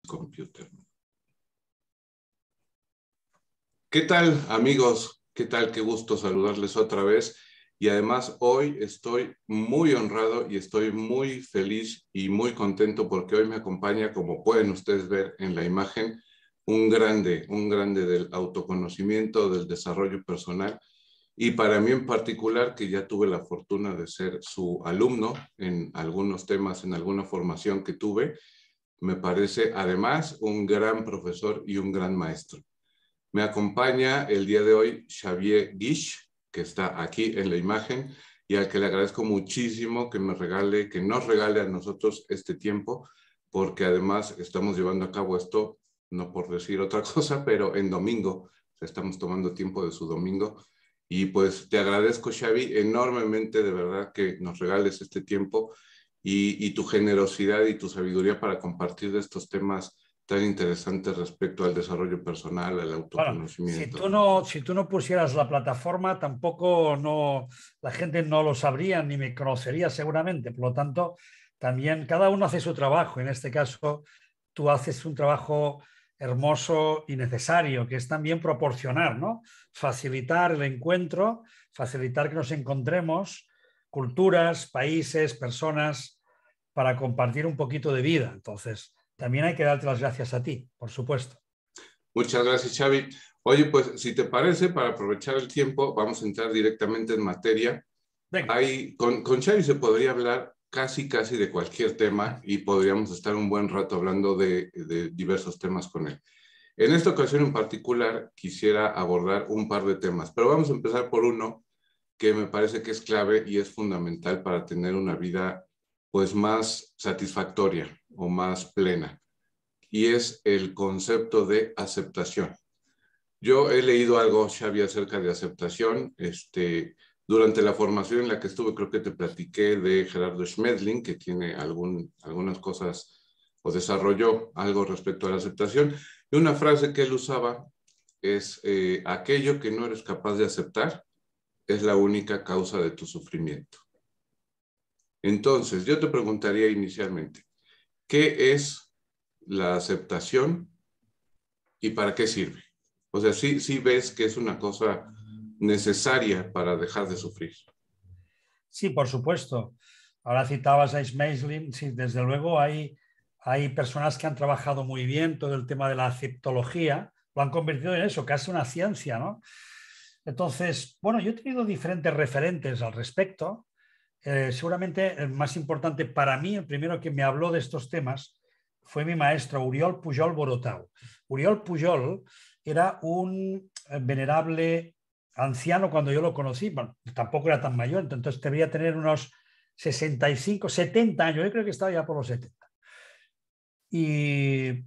Computer. ¿Qué tal, amigos? ¿Qué tal? Qué gusto saludarles otra vez. Y además hoy estoy muy honrado y estoy muy feliz y muy contento porque hoy me acompaña, como pueden ustedes ver en la imagen, un grande del autoconocimiento, del desarrollo personal. Y para mí en particular, que ya tuve la fortuna de ser su alumno en algunos temas, en alguna formación que tuve, me parece además un gran profesor y un gran maestro. Me acompaña el día de hoy Xavier Guiche, que está aquí en la imagen y al que le agradezco muchísimo que nos regale a nosotros este tiempo, porque además estamos llevando a cabo esto, no por decir otra cosa, pero en domingo, estamos tomando tiempo de su domingo. Y pues te agradezco, Xavi, enormemente, de verdad, que nos regales este tiempo y tu generosidad y tu sabiduría para compartir de estos temas tan interesantes respecto al desarrollo personal, al Bueno, autoconocimiento. si tú no pusieras la plataforma, tampoco la gente no lo sabría ni me conocería seguramente. Por lo tanto, también cada uno hace su trabajo. En este caso, tú haces un trabajo hermoso y necesario, que es también proporcionar, ¿no? Facilitar el encuentro, facilitar que nos encontremos culturas, países, personas, para compartir un poquito de vida. Entonces, también hay que darte las gracias a ti, por supuesto. Muchas gracias, Xavi. Oye, pues si te parece, para aprovechar el tiempo, vamos a entrar directamente en materia. Con Xavi se podría hablar casi de cualquier tema y podríamos estar un buen rato hablando de diversos temas con él. En esta ocasión en particular quisiera abordar un par de temas, pero vamos a empezar por uno que me parece que es clave y es fundamental para tener una vida pues más satisfactoria o más plena, y es el concepto de aceptación. Yo he leído algo, Xavi, acerca de aceptación. Durante la formación en la que estuve, creo que te platiqué de Gerardo Schmedling, que tiene algunas cosas o desarrolló algo respecto a la aceptación. Y una frase que él usaba es, aquello que no eres capaz de aceptar es la única causa de tu sufrimiento. Entonces, yo te preguntaría inicialmente, ¿qué es la aceptación y para qué sirve? O sea, sí ves que es una cosa necesaria para dejar de sufrir. Sí, por supuesto. Ahora citabas a Schmeisling, sí, desde luego hay personas que han trabajado muy bien todo el tema de la aceptología, lo han convertido en eso, casi una ciencia, ¿no? Entonces, bueno, yo he tenido diferentes referentes al respecto. Seguramente el más importante para mí, el primero que me habló de estos temas, fue mi maestro Oriol Pujol Borotau. Oriol Pujol era un venerable anciano cuando yo lo conocí, bueno, tampoco era tan mayor, entonces debería tener unos 65, 70 años, yo creo que estaba ya por los 70. Y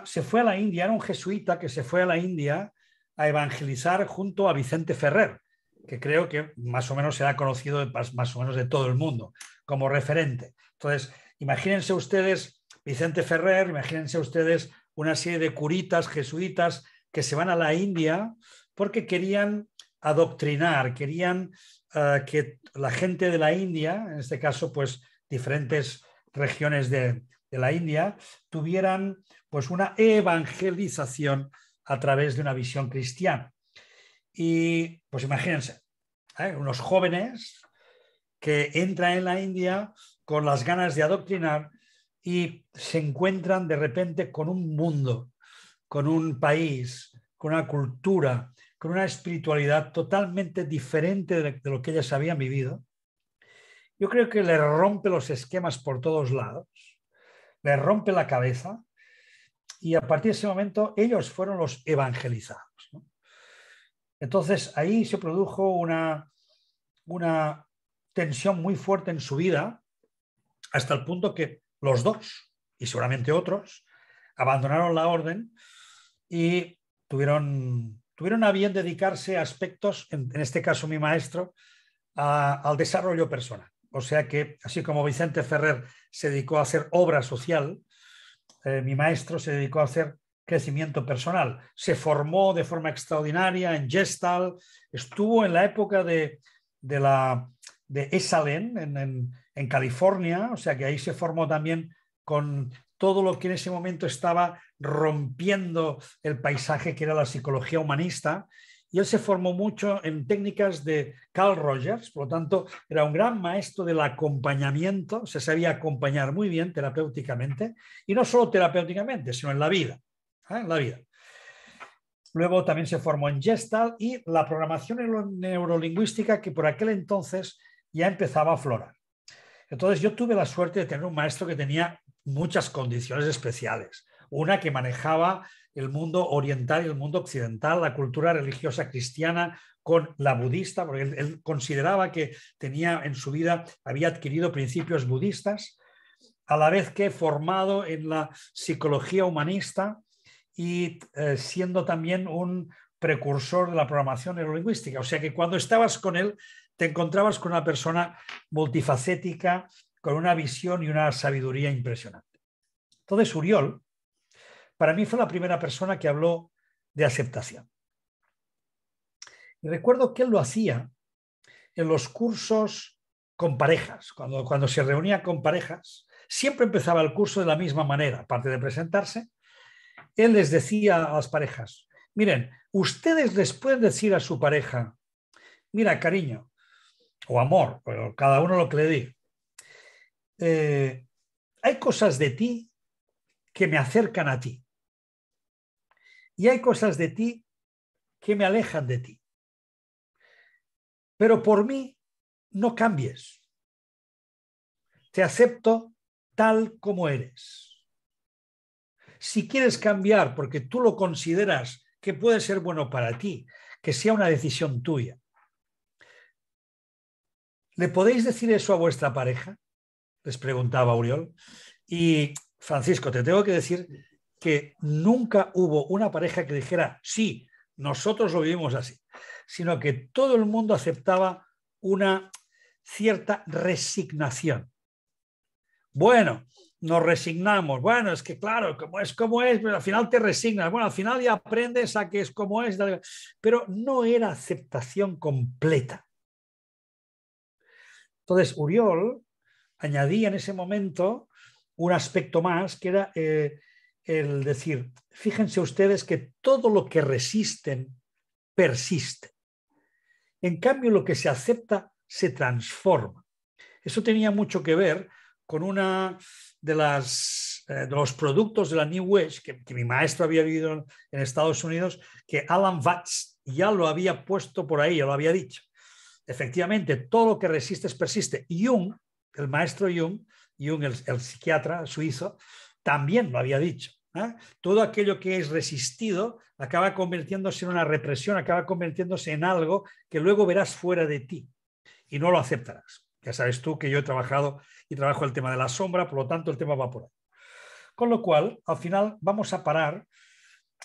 se fue a la India, era un jesuita que se fue a la India a evangelizar junto a Vicente Ferrer, que creo que más o menos será conocido más o menos de todo el mundo como referente. Entonces, imagínense ustedes Vicente Ferrer, imagínense ustedes una serie de curitas jesuitas que se van a la India porque querían adoctrinar, querían que la gente de la India, en este caso, pues diferentes regiones de la India, tuvieran pues una evangelización a través de una visión cristiana. Y pues imagínense, unos jóvenes que entran en la India con las ganas de adoctrinar y se encuentran de repente con un mundo, con un país, con una cultura, con una espiritualidad totalmente diferente de lo que ellas habían vivido. Yo creo que les rompe los esquemas por todos lados, les rompe la cabeza y a partir de ese momento ellos fueron los evangelizados, ¿no? Entonces ahí se produjo una tensión muy fuerte en su vida, hasta el punto que los dos, y seguramente otros, abandonaron la orden y tuvieron a bien dedicarse a aspectos, en este caso mi maestro, al desarrollo personal. O sea que, así como Vicente Ferrer se dedicó a hacer obra social, mi maestro se dedicó a hacer crecimiento personal. Se formó de forma extraordinaria en Gestalt, estuvo en la época de Esalen en California, o sea que ahí se formó también con todo lo que en ese momento estaba rompiendo el paisaje que era la psicología humanista, y él se formó mucho en técnicas de Carl Rogers, por lo tanto era un gran maestro del acompañamiento, se sabía acompañar muy bien terapéuticamente, y no solo terapéuticamente, sino en la vida. En la vida. Luego también se formó en Gestalt y la programación neurolingüística, que por aquel entonces ya empezaba a aflorar. Entonces yo tuve la suerte de tener un maestro que tenía muchas condiciones especiales. Una, que manejaba el mundo oriental y el mundo occidental, la cultura religiosa cristiana con la budista, porque él consideraba que tenía en su vida, había adquirido principios budistas, a la vez que formado en la psicología humanista y siendo también un precursor de la programación neurolingüística. O sea que cuando estabas con él, te encontrabas con una persona multifacética, con una visión y una sabiduría impresionante. Entonces, Uriol, para mí fue la primera persona que habló de aceptación. Y recuerdo que él lo hacía en los cursos con parejas. Cuando se reunía con parejas, siempre empezaba el curso de la misma manera. Aparte de presentarse, él les decía a las parejas: miren, ustedes les pueden decir a su pareja, mira, cariño, o amor, pero cada uno lo que le diga, hay cosas de ti que me acercan a ti y hay cosas de ti que me alejan de ti. Pero por mí no cambies. Te acepto tal como eres. Si quieres cambiar porque tú lo consideras que puede ser bueno para ti, que sea una decisión tuya. ¿Le podéis decir eso a vuestra pareja?, les preguntaba Uriol. Y Francisco, te tengo que decir que nunca hubo una pareja que dijera, sí, nosotros lo vivimos así, sino que todo el mundo aceptaba una cierta resignación. Bueno, nos resignamos. Bueno, es que claro, como es, pero al final te resignas. Bueno, al final ya aprendes a que es como es, pero no era aceptación completa. Entonces, Uriol añadía en ese momento un aspecto más, que era el decir, fíjense ustedes que todo lo que resisten persiste. En cambio, lo que se acepta se transforma. Eso tenía mucho que ver con una de los productos de la New Age que mi maestro había vivido en Estados Unidos, que Alan Watts ya lo había puesto por ahí, ya lo había dicho. Efectivamente, todo lo que resistes persiste. Jung, el maestro Jung, el psiquiatra suizo, también lo había dicho. Todo aquello que es resistido acaba convirtiéndose en una represión, acaba convirtiéndose en algo que luego verás fuera de ti y no lo aceptarás. Ya sabes tú que yo he trabajado y trabajo el tema de la sombra, por lo tanto el tema va por ahí. Con lo cual, al final vamos a parar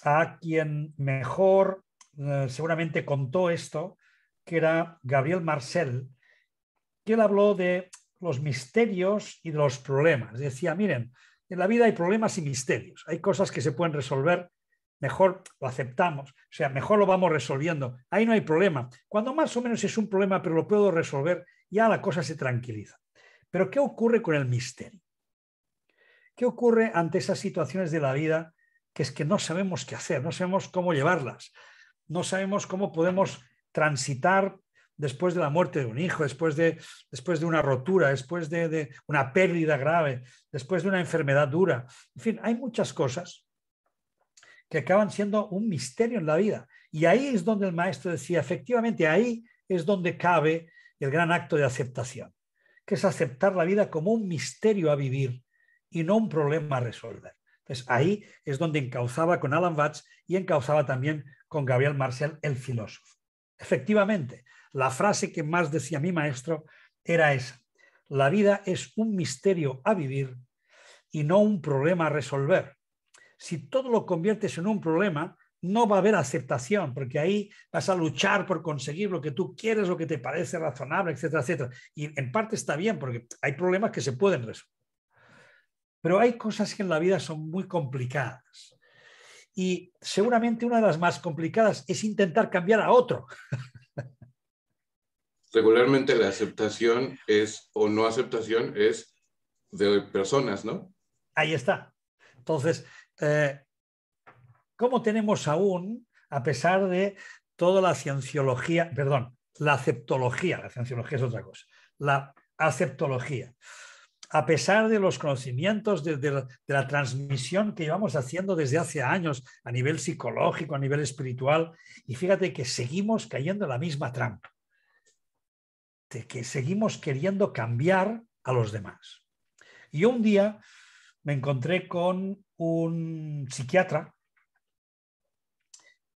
a quien mejor seguramente contó esto, que era Gabriel Marcel, que él habló de los misterios y de los problemas. Decía, miren, en la vida hay problemas y misterios. Hay cosas que se pueden resolver, mejor lo aceptamos, o sea, mejor lo vamos resolviendo. Ahí no hay problema. Cuando más o menos es un problema, pero lo puedo resolver, ya la cosa se tranquiliza. Pero ¿qué ocurre con el misterio? ¿Qué ocurre ante esas situaciones de la vida que es que no sabemos qué hacer, no sabemos cómo llevarlas, no sabemos cómo podemos transitar después de la muerte de un hijo, después de una rotura, después de una pérdida grave, después de una enfermedad dura? En fin, hay muchas cosas que acaban siendo un misterio en la vida. Y ahí es donde el maestro decía, efectivamente, ahí es donde cabe el gran acto de aceptación, que es aceptar la vida como un misterio a vivir y no un problema a resolver. Entonces, ahí es donde encauzaba con Alan Watts y encauzaba también con Gabriel Marcel, el filósofo. Efectivamente, la frase que más decía mi maestro era esa: la vida es un misterio a vivir y no un problema a resolver. Si todo lo conviertes en un problema, no va a haber aceptación, porque ahí vas a luchar por conseguir lo que tú quieres, lo que te parece razonable, etcétera, etcétera. Y en parte está bien, porque hay problemas que se pueden resolver. Pero hay cosas que en la vida son muy complicadas. Y seguramente una de las más complicadas es intentar cambiar a otro. Regularmente la aceptación es, o no aceptación, es de personas, ¿no? Ahí está. Entonces, ¿cómo tenemos aún, a pesar de toda la cienciología, perdón, la aceptología es otra cosa, la aceptología, a pesar de los conocimientos de la transmisión que llevamos haciendo desde hace años a nivel psicológico, a nivel espiritual, y fíjate que seguimos cayendo en la misma trampa, de que seguimos queriendo cambiar a los demás. Y yo un día me encontré con un psiquiatra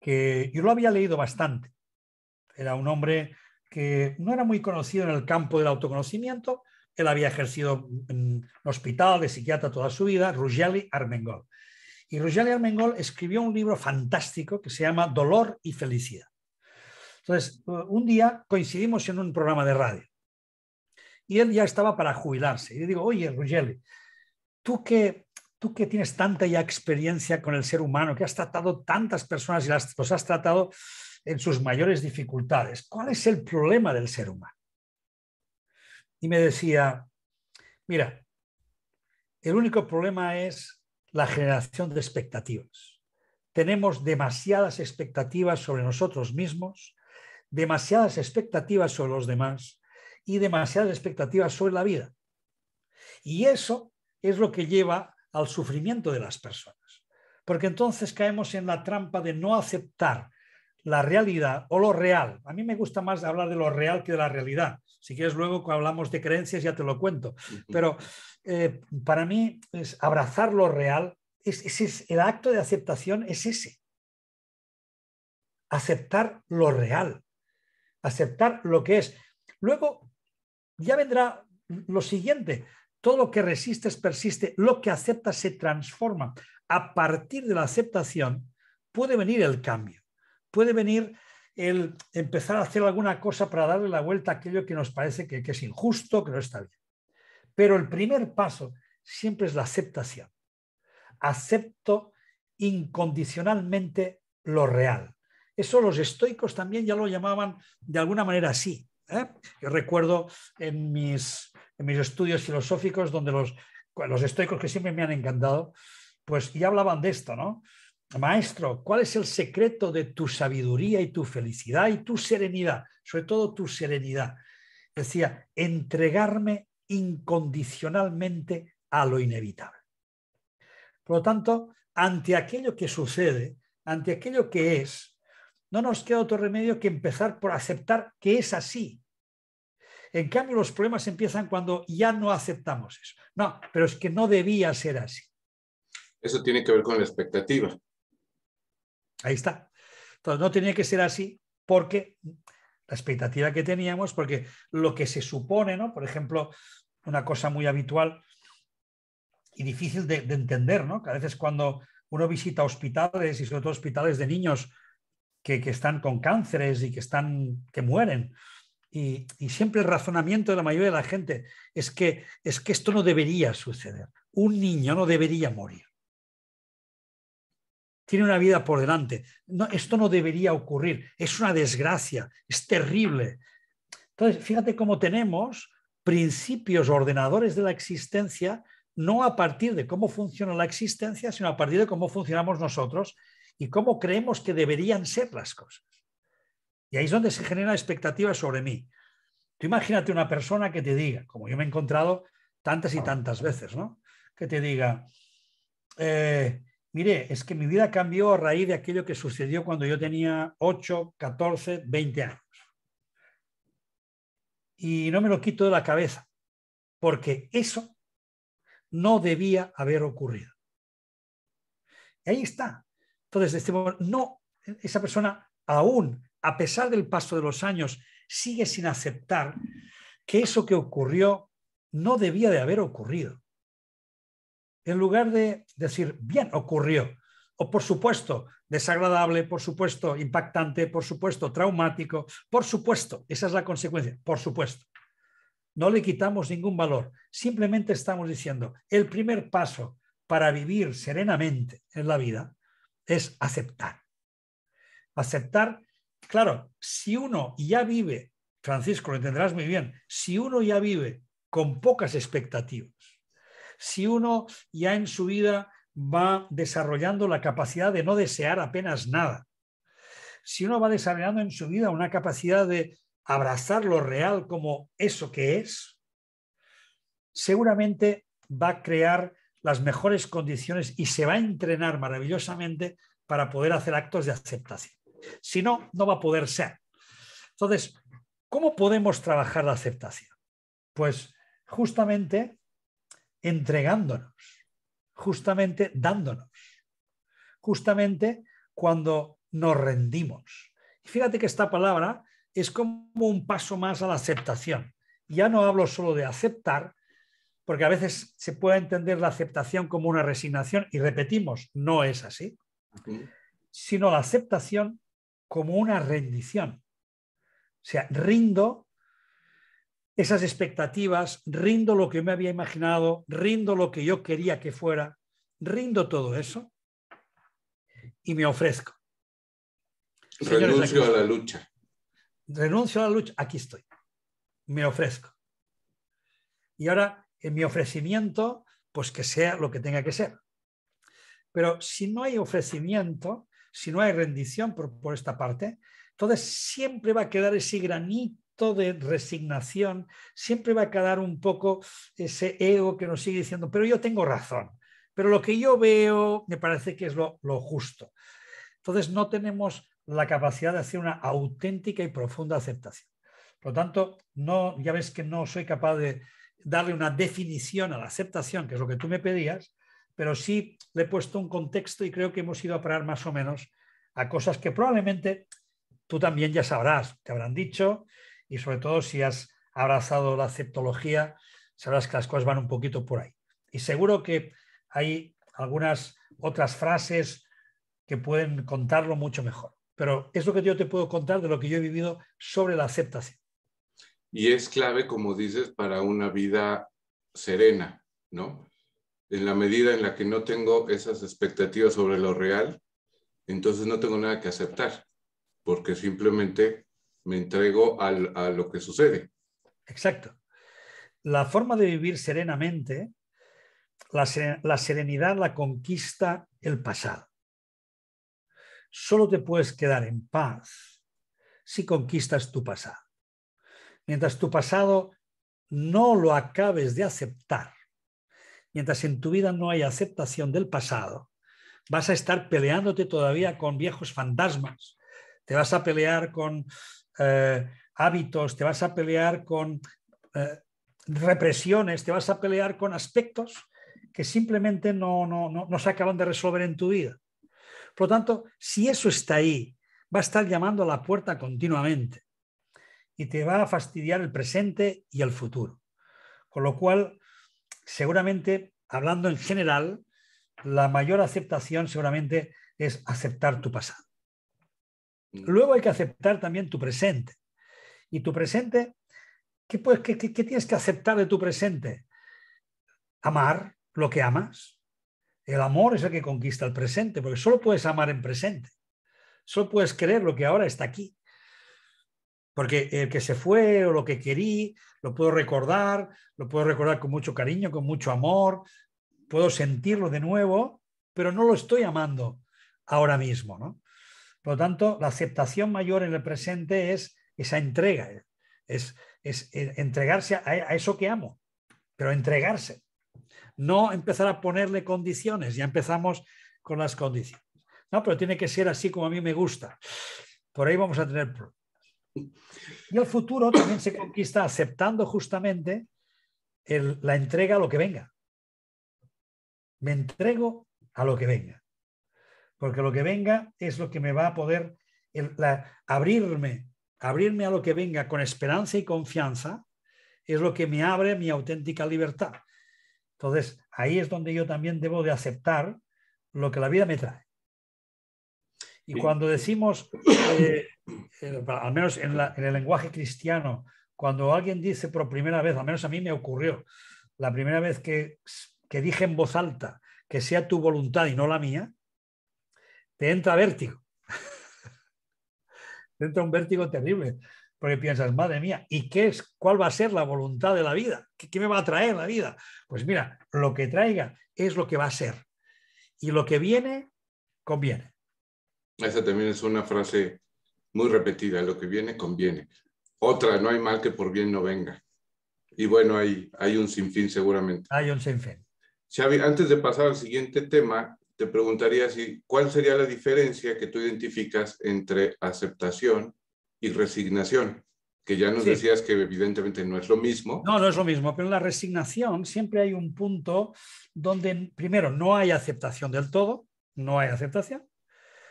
que yo lo había leído bastante. Era un hombre que no era muy conocido en el campo del autoconocimiento. Él había ejercido en un hospital de psiquiatra toda su vida, Ruggieri Armengol. Y Ruggieri Armengol escribió un libro fantástico que se llama Dolor y Felicidad. Entonces, un día coincidimos en un programa de radio y él ya estaba para jubilarse. Y le digo, oye, Ruggieri, tú que tienes tanta ya experiencia con el ser humano, que has tratado tantas personas y los has tratado en sus mayores dificultades, ¿cuál es el problema del ser humano? Y me decía, mira, el único problema es la generación de expectativas. Tenemos demasiadas expectativas sobre nosotros mismos, demasiadas expectativas sobre los demás y demasiadas expectativas sobre la vida. Y eso es lo que lleva al sufrimiento de las personas. Porque entonces caemos en la trampa de no aceptar la realidad o lo real. A mí me gusta más hablar de lo real que de la realidad. Si quieres, luego cuando hablamos de creencias ya te lo cuento. Pero para mí es abrazar lo real. El acto de aceptación es ese. Aceptar lo real. Aceptar lo que es. Luego ya vendrá lo siguiente. Todo lo que resistes persiste. Lo que aceptas se transforma. A partir de la aceptación puede venir el cambio. Puede venir el empezar a hacer alguna cosa para darle la vuelta a aquello que nos parece que es injusto, que no está bien. Pero el primer paso siempre es la aceptación. Acepto incondicionalmente lo real. Eso los estoicos también ya lo llamaban de alguna manera así. Yo recuerdo en mis estudios filosóficos donde los estoicos, que siempre me han encantado, pues ya hablaban de esto, ¿no? Maestro, ¿cuál es el secreto de tu sabiduría y tu felicidad y tu serenidad? Sobre todo tu serenidad. Decía, entregarme incondicionalmente a lo inevitable. Por lo tanto, ante aquello que sucede, ante aquello que es, no nos queda otro remedio que empezar por aceptar que es así. En cambio, los problemas empiezan cuando ya no aceptamos eso. No, pero es que no debía ser así. Eso tiene que ver con la expectativa. Ahí está. Entonces, no tenía que ser así porque la expectativa que teníamos, porque lo que se supone, ¿no? Por ejemplo, una cosa muy habitual y difícil de entender, ¿no? Que a veces cuando uno visita hospitales y sobre todo hospitales de niños que están con cánceres y que mueren, y siempre el razonamiento de la mayoría de la gente es que esto no debería suceder. Un niño no debería morir. Tiene una vida por delante. No, esto no debería ocurrir. Es una desgracia. Es terrible. Entonces, fíjate cómo tenemos principios ordenadores de la existencia, no a partir de cómo funciona la existencia, sino a partir de cómo funcionamos nosotros y cómo creemos que deberían ser las cosas. Y ahí es donde se genera expectativa sobre mí. Tú imagínate una persona que te diga, como yo me he encontrado tantas y tantas veces, ¿no? Que te diga, mire, es que mi vida cambió a raíz de aquello que sucedió cuando yo tenía 8, 14, 20 años. Y no me lo quito de la cabeza, porque eso no debía haber ocurrido. Y ahí está. Entonces, decimos, no, esa persona aún, a pesar del paso de los años, sigue sin aceptar que eso que ocurrió no debía de haber ocurrido. En lugar de decir, bien, ocurrió, o por supuesto, desagradable, por supuesto, impactante, por supuesto, traumático, por supuesto, esa es la consecuencia, por supuesto. No le quitamos ningún valor, simplemente estamos diciendo, el primer paso para vivir serenamente en la vida es aceptar. Aceptar, claro, si uno ya vive, Francisco, lo entenderás muy bien, si uno ya vive con pocas expectativas, si uno ya en su vida va desarrollando la capacidad de no desear apenas nada. Si uno va desarrollando en su vida una capacidad de abrazar lo real como eso que es, seguramente va a crear las mejores condiciones y se va a entrenar maravillosamente para poder hacer actos de aceptación. Si no, no va a poder ser. Entonces, ¿cómo podemos trabajar la aceptación? Pues justamente entregándonos, justamente dándonos, justamente cuando nos rendimos. Y fíjate que esta palabra es como un paso más a la aceptación. Ya no hablo solo de aceptar, porque a veces se puede entender la aceptación como una resignación y repetimos, no es así, sino la aceptación como una rendición. O sea, rindo esas expectativas, rindo lo que me había imaginado, rindo lo que yo quería que fuera, rindo todo eso y me ofrezco. Señores, renuncio a la lucha. Renuncio a la lucha, aquí estoy. Me ofrezco. Y ahora, en mi ofrecimiento, pues que sea lo que tenga que ser. Pero si no hay ofrecimiento, si no hay rendición por esta parte, entonces siempre va a quedar ese granito de resignación, siempre va a quedar un poco ese ego que nos sigue diciendo, pero yo tengo razón, pero lo que yo veo me parece que es lo justo. Entonces no tenemos la capacidad de hacer una auténtica y profunda aceptación. Por lo tanto, no, ya ves que no soy capaz de darle una definición a la aceptación, que es lo que tú me pedías, pero sí le he puesto un contexto y creo que hemos ido a parar más o menos a cosas que probablemente tú también ya sabrás, te habrán dicho, y sobre todo si has abrazado la aceptología, sabrás que las cosas van un poquito por ahí. Y seguro que hay algunas otras frases que pueden contarlo mucho mejor. Pero es lo que yo te puedo contar de lo que yo he vivido sobre la aceptación. Y es clave, como dices, para una vida serena, ¿no? En la medida en la que no tengo esas expectativas sobre lo real, entonces no tengo nada que aceptar, porque simplemente me entrego a lo que sucede. Exacto. La forma de vivir serenamente, la serenidad la conquista el pasado. Solo te puedes quedar en paz si conquistas tu pasado. Mientras tu pasado no lo acabes de aceptar, mientras en tu vida no haya aceptación del pasado, vas a estar peleándote todavía con viejos fantasmas, te vas a pelear con hábitos, te vas a pelear con represiones, te vas a pelear con aspectos que simplemente no se acaban de resolver en tu vida. Por lo tanto, si eso está ahí, va a estar llamando a la puerta continuamente y te va a fastidiar el presente y el futuro. Con lo cual, seguramente, hablando en general, la mayor aceptación seguramente es aceptar tu pasado. Luego hay que aceptar también tu presente. Y tu presente, ¿qué tienes que aceptar de tu presente? Amar lo que amas. El amor es el que conquista el presente, porque solo puedes amar en presente. Solo puedes querer lo que ahora está aquí. Porque el que se fue o lo que querí, lo puedo recordar con mucho cariño, con mucho amor, puedo sentirlo de nuevo, pero no lo estoy amando ahora mismo, ¿no? Por lo tanto, la aceptación mayor en el presente es esa entrega, es entregarse a eso que amo, pero entregarse. No empezar a ponerle condiciones, ya empezamos con las condiciones. No, pero tiene que ser así como a mí me gusta. Por ahí vamos a tener problemas. Y el futuro también se conquista aceptando justamente la entrega a lo que venga. Me entrego a lo que venga. Porque lo que venga es lo que me va a poder abrirme a lo que venga con esperanza y confianza, es lo que me abre mi auténtica libertad. Entonces, ahí es donde yo también debo de aceptar lo que la vida me trae. Y cuando decimos, al menos en el lenguaje cristiano, cuando alguien dice por primera vez, al menos a mí me ocurrió, la primera vez que dije en voz alta que sea tu voluntad y no la mía, te entra vértigo. Te entra un vértigo terrible, porque piensas, madre mía, ¿y cuál va a ser la voluntad de la vida? ¿Qué me va a traer la vida? Pues mira, lo que traiga es lo que va a ser. y lo que viene, conviene. Esa también es una frase muy repetida, lo que viene, conviene. Otra, no hay mal que por bien no venga. Y bueno, hay un sinfín seguramente. Hay un sinfín. Xavi, antes de pasar al siguiente tema, te preguntaría cuál sería la diferencia que tú identificas entre aceptación y resignación, que ya nos decías que evidentemente no es lo mismo. No, no es lo mismo, pero en la resignación siempre hay un punto donde, primero, no hay aceptación del todo, no hay aceptación,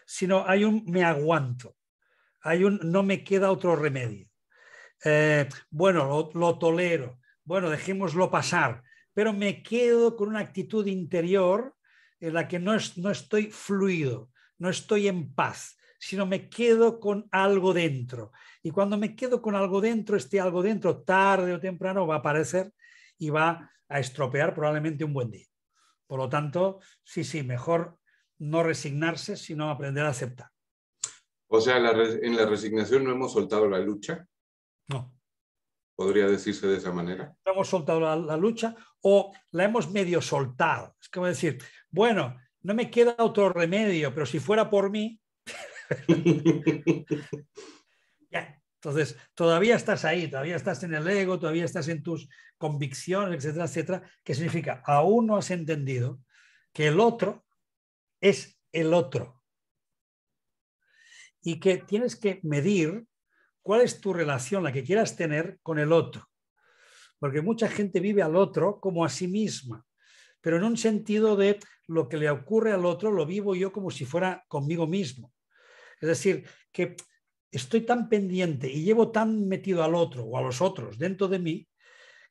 sino hay un me aguanto, hay un no me queda otro remedio. Bueno, lo tolero, bueno, dejémoslo pasar, pero me quedo con una actitud interior en la que no estoy fluido, no estoy en paz, sino me quedo con algo dentro. Y cuando me quedo con algo dentro, este algo dentro, tarde o temprano, va a aparecer y va a estropear probablemente un buen día. Por lo tanto, sí, mejor no resignarse, sino aprender a aceptar. O sea, en la resignación no hemos soltado la lucha. No. ¿Podría decirse de esa manera? No hemos soltado la lucha o la hemos medio soltado. Es como decir, bueno, no me queda otro remedio, pero si fuera por mí... Ya. Entonces, todavía estás ahí, todavía estás en el ego, todavía estás en tus convicciones, etcétera, etcétera. ¿Qué significa? Aún no has entendido que el otro es el otro y que tienes que medir cuál es tu relación, la que quieras tener con el otro. Porque mucha gente vive al otro como a sí misma, pero en un sentido de lo que le ocurre al otro lo vivo yo como si fuera conmigo mismo. Es decir, que estoy tan pendiente y llevo tan metido al otro o a los otros dentro de mí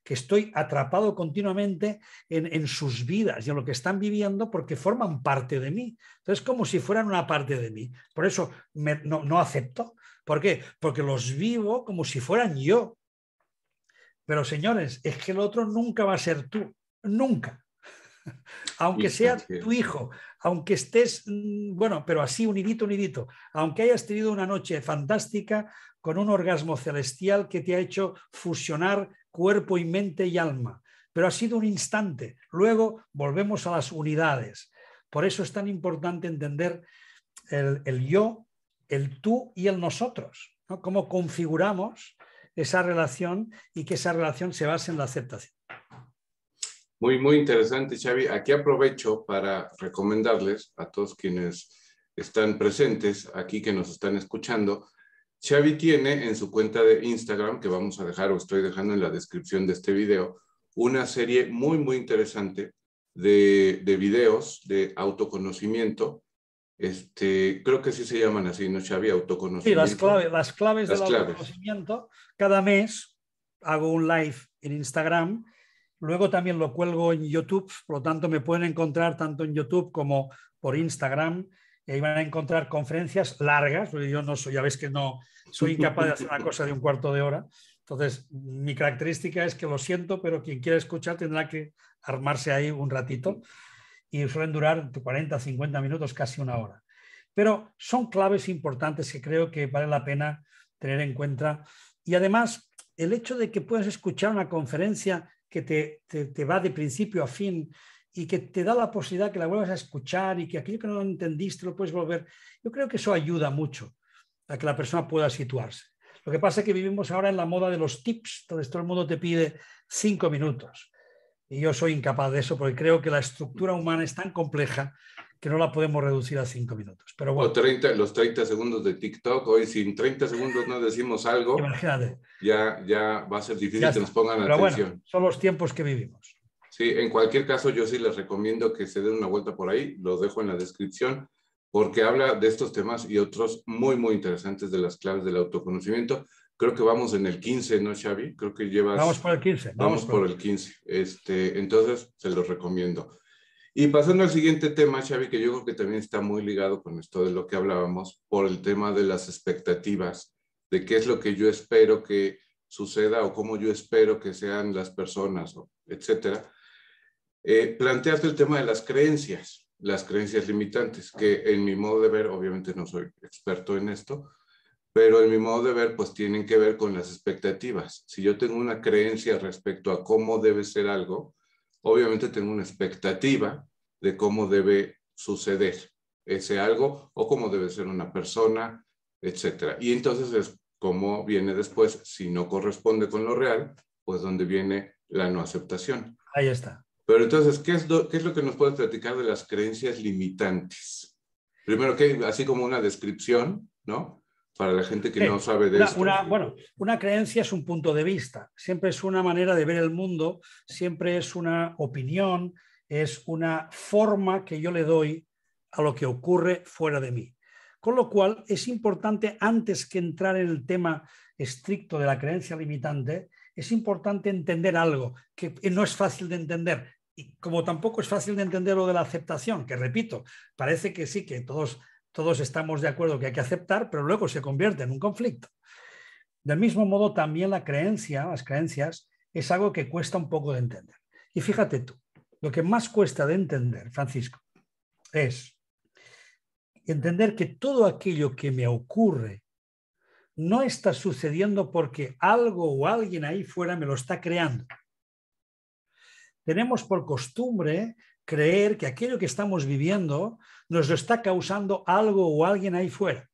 que estoy atrapado continuamente en sus vidas y en lo que están viviendo porque forman parte de mí. Entonces, como si fueran una parte de mí. Por eso no acepto. ¿Por qué? Porque los vivo como si fueran yo. Pero señores, es que el otro nunca va a ser tú. Nunca. Aunque sea tu hijo, aunque estés, bueno, pero así unidito, aunque hayas tenido una noche fantástica con un orgasmo celestial que te ha hecho fusionar cuerpo y mente y alma, pero ha sido un instante. Luego volvemos a las unidades. Por eso es tan importante entender el yo, el tú y el nosotros, ¿no? Cómo configuramos esa relación y que esa relación se base en la aceptación. Muy, muy interesante, Xavi. Aquí aprovecho para recomendarles a todos quienes están presentes aquí, que nos están escuchando. Xavi tiene en su cuenta de Instagram, que vamos a dejar o estoy dejando en la descripción de este video, una serie muy, muy interesante de videos de autoconocimiento. Creo que sí se llaman así, ¿no, Xavi? Autoconocimiento. Sí, las claves del autoconocimiento. Cada mes hago un live en Instagram. Luego también lo cuelgo en YouTube, por lo tanto me pueden encontrar tanto en YouTube como por Instagram. Y ahí van a encontrar conferencias largas, porque yo no soy, ya ves que no soy incapaz de hacer una cosa de un cuarto de hora. Entonces, mi característica es que lo siento, pero quien quiera escuchar tendrá que armarse ahí un ratito. Y suelen durar 40, 50 minutos, casi una hora. Pero son claves importantes que creo que vale la pena tener en cuenta. Y además, el hecho de que puedas escuchar una conferencia que te va de principio a fin y que te da la posibilidad que la vuelvas a escuchar y que aquello que no entendiste lo puedes volver. Yo creo que eso ayuda mucho a que la persona pueda situarse. Lo que pasa es que vivimos ahora en la moda de los tips, entonces todo el mundo te pide 5 minutos. Y yo soy incapaz de eso porque creo que la estructura humana es tan compleja que no la podemos reducir a 5 minutos. Pero bueno. O los 30 segundos de TikTok. Hoy, si en 30 segundos no decimos algo, imagínate, ya va a ser difícil que nos pongan pero atención. Bueno, son los tiempos que vivimos. Sí, en cualquier caso, yo sí les recomiendo que se den una vuelta por ahí. Lo dejo en la descripción porque habla de estos temas y otros muy, muy interesantes de las claves del autoconocimiento. Creo que vamos en el 15, ¿no, Xavi? Creo que llevas... Vamos por el 15. Vamos por el 15. Entonces, se los recomiendo. Y pasando al siguiente tema, Xavi, que yo creo que también está muy ligado con esto de lo que hablábamos, por el tema de las expectativas, de qué es lo que yo espero que suceda o cómo yo espero que sean las personas, etcétera. Plantearte el tema de las creencias limitantes, que en mi modo de ver, obviamente no soy experto en esto, pero en mi modo de ver, pues tienen que ver con las expectativas. Si yo tengo una creencia respecto a cómo debe ser algo, obviamente tengo una expectativa de cómo debe suceder ese algo o cómo debe ser una persona, etc. Y entonces es como viene después, si no corresponde con lo real, pues donde viene la no aceptación. Ahí está. Pero entonces, ¿qué es lo que nos puedes platicar de las creencias limitantes? Primero, que así como una descripción, ¿no? Para la gente que no sabe de esto. Bueno, una creencia es un punto de vista, siempre es una manera de ver el mundo, siempre es una opinión, es una forma que yo le doy a lo que ocurre fuera de mí. Con lo cual, es importante, antes que entrar en el tema estricto de la creencia limitante, es importante entender algo que no es fácil de entender. Y como tampoco es fácil de entender lo de la aceptación, que repito, parece que sí, que todos estamos de acuerdo que hay que aceptar, pero luego se convierte en un conflicto. Del mismo modo, también las creencias, es algo que cuesta un poco de entender. Y fíjate tú, lo que más cuesta de entender, Francisco, es entender que todo aquello que me ocurre no está sucediendo porque algo o alguien ahí fuera me lo está creando. Tenemos por costumbre creer que aquello que estamos viviendo nos lo está causando algo o alguien ahí fuera.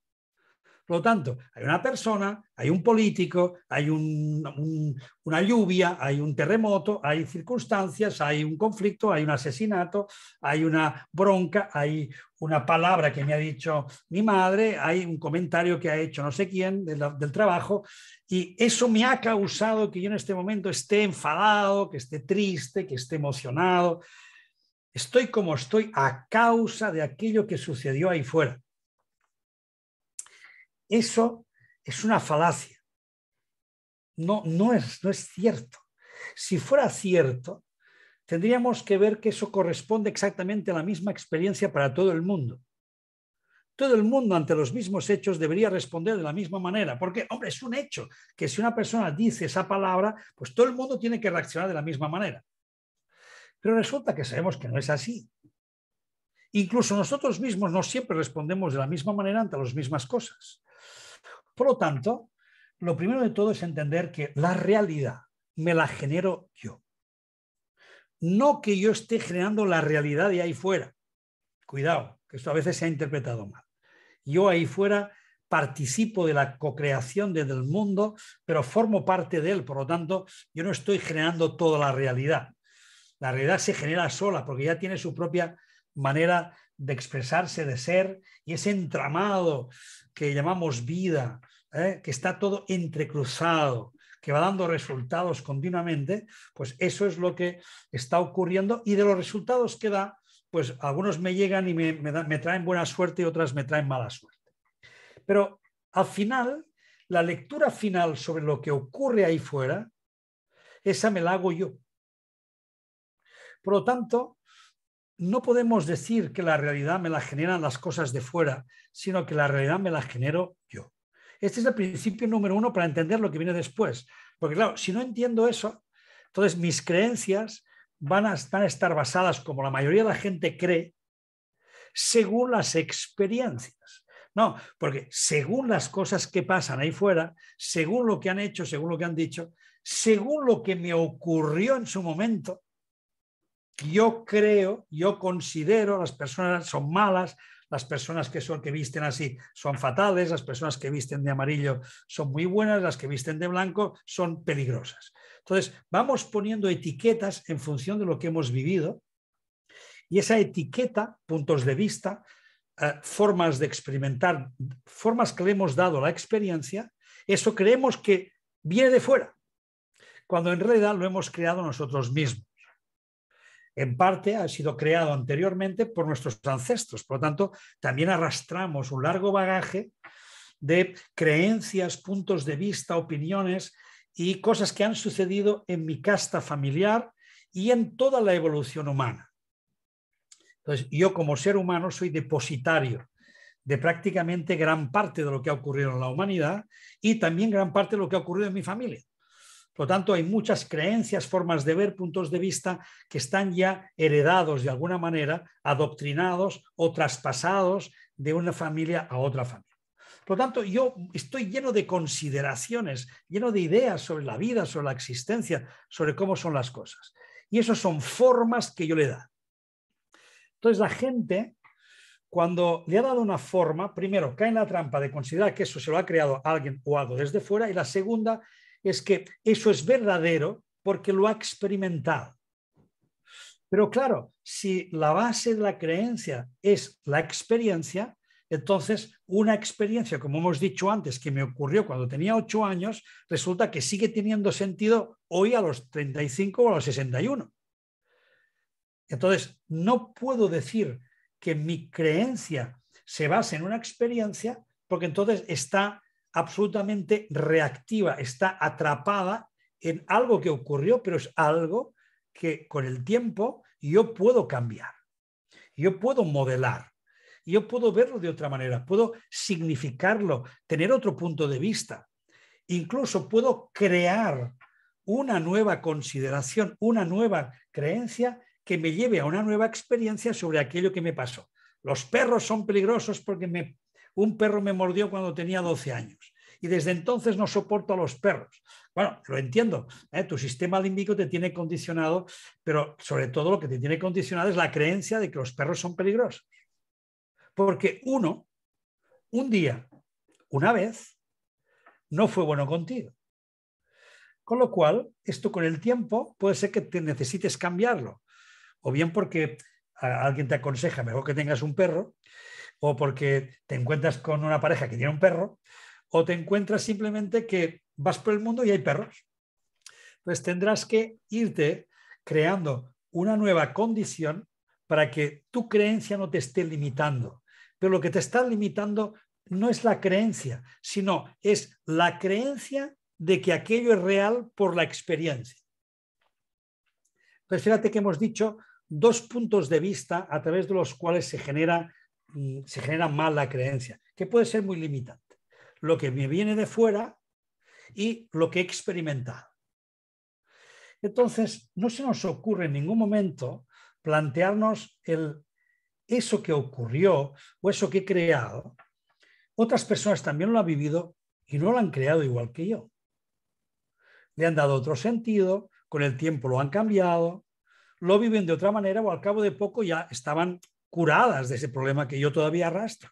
Por lo tanto, hay una persona, hay un político, hay una lluvia, hay un terremoto, hay circunstancias, hay un conflicto, hay un asesinato, hay una bronca, hay una palabra que me ha dicho mi madre, hay un comentario que ha hecho no sé quién del trabajo, y eso me ha causado que yo en este momento esté enfadado, que esté triste, que esté emocionado. Estoy como estoy a causa de aquello que sucedió ahí fuera. Eso es una falacia. No es cierto. Si fuera cierto, tendríamos que ver que eso corresponde exactamente a la misma experiencia para todo el mundo. Todo el mundo ante los mismos hechos debería responder de la misma manera, porque, hombre, es un hecho que si una persona dice esa palabra, pues todo el mundo tiene que reaccionar de la misma manera. Pero resulta que sabemos que no es así. Incluso nosotros mismos no siempre respondemos de la misma manera ante las mismas cosas. Por lo tanto, lo primero de todo es entender que la realidad me la genero yo. No que yo esté generando la realidad de ahí fuera. Cuidado, que esto a veces se ha interpretado mal. Yo ahí fuera participo de la co-creación del mundo, pero formo parte de él. Por lo tanto, yo no estoy generando toda la realidad. La realidad se genera sola porque ya tiene su propia manera de expresarse, de ser, y ese entramado que llamamos vida, que está todo entrecruzado, que va dando resultados continuamente, pues eso es lo que está ocurriendo, y de los resultados que da, pues algunos me llegan y me traen buena suerte y otras me traen mala suerte. Pero al final, la lectura final sobre lo que ocurre ahí fuera, esa me la hago yo. Por lo tanto, no podemos decir que la realidad me la generan las cosas de fuera, sino que la realidad me la genero yo. Este es el principio número uno para entender lo que viene después. Porque claro, si no entiendo eso, entonces mis creencias van a estar basadas, como la mayoría de la gente cree, según las experiencias. No, porque según las cosas que pasan ahí fuera, según lo que han hecho, según lo que han dicho, según lo que me ocurrió en su momento, yo creo, yo considero las personas son malas, las personas que visten así son fatales, las personas que visten de amarillo son muy buenas, las que visten de blanco son peligrosas. Entonces, vamos poniendo etiquetas en función de lo que hemos vivido, y esa etiqueta, puntos de vista, formas de experimentar, formas que le hemos dado a la experiencia, eso creemos que viene de fuera, cuando en realidad lo hemos creado nosotros mismos. En parte ha sido creado anteriormente por nuestros ancestros, por lo tanto, también arrastramos un largo bagaje de creencias, puntos de vista, opiniones y cosas que han sucedido en mi casta familiar y en toda la evolución humana. Entonces, yo como ser humano soy depositario de prácticamente gran parte de lo que ha ocurrido en la humanidad y también gran parte de lo que ha ocurrido en mi familia. Por lo tanto, hay muchas creencias, formas de ver, puntos de vista que están ya heredados de alguna manera, adoctrinados o traspasados de una familia a otra familia. Por lo tanto, yo estoy lleno de consideraciones, lleno de ideas sobre la vida, sobre la existencia, sobre cómo son las cosas. Y eso son formas que yo le da. Entonces, la gente cuando le ha dado una forma, primero cae en la trampa de considerar que eso se lo ha creado alguien o algo desde fuera, y la segunda es que eso es verdadero porque lo ha experimentado. Pero claro, si la base de la creencia es la experiencia, entonces una experiencia, como hemos dicho antes, que me ocurrió cuando tenía 8 años, resulta que sigue teniendo sentido hoy a los 35 o a los 61. Entonces, no puedo decir que mi creencia se base en una experiencia, porque entonces está absolutamente reactiva, está atrapada en algo que ocurrió, pero es algo que con el tiempo yo puedo cambiar, yo puedo modelar, yo puedo verlo de otra manera, puedo significarlo, tener otro punto de vista, incluso puedo crear una nueva consideración, una nueva creencia que me lleve a una nueva experiencia sobre aquello que me pasó. Los perros son peligrosos porque un perro me mordió cuando tenía 12 años y desde entonces no soporto a los perros. Bueno, lo entiendo, tu sistema límbico te tiene condicionado, pero sobre todo lo que te tiene condicionado es la creencia de que los perros son peligrosos. Porque uno, un día, una vez, no fue bueno contigo. Con lo cual, esto con el tiempo puede ser que te necesites cambiarlo. O bien porque alguien te aconseja mejor que tengas un perro, o porque te encuentras con una pareja que tiene un perro, o te encuentras simplemente que vas por el mundo y hay perros. Pues tendrás que irte creando una nueva condición para que tu creencia no te esté limitando. Pero lo que te está limitando no es la creencia, sino es la creencia de que aquello es real por la experiencia. Entonces, fíjate que hemos dicho 2 puntos de vista a través de los cuales se genera mal la creencia, que puede ser muy limitante. Lo que me viene de fuera y lo que he experimentado. Entonces, no se nos ocurre en ningún momento plantearnos eso que ocurrió o eso que he creado. Otras personas también lo han vivido y no lo han creado igual que yo. Le han dado otro sentido, con el tiempo lo han cambiado, lo viven de otra manera o al cabo de poco ya estaban curadas de ese problema que yo todavía arrastro.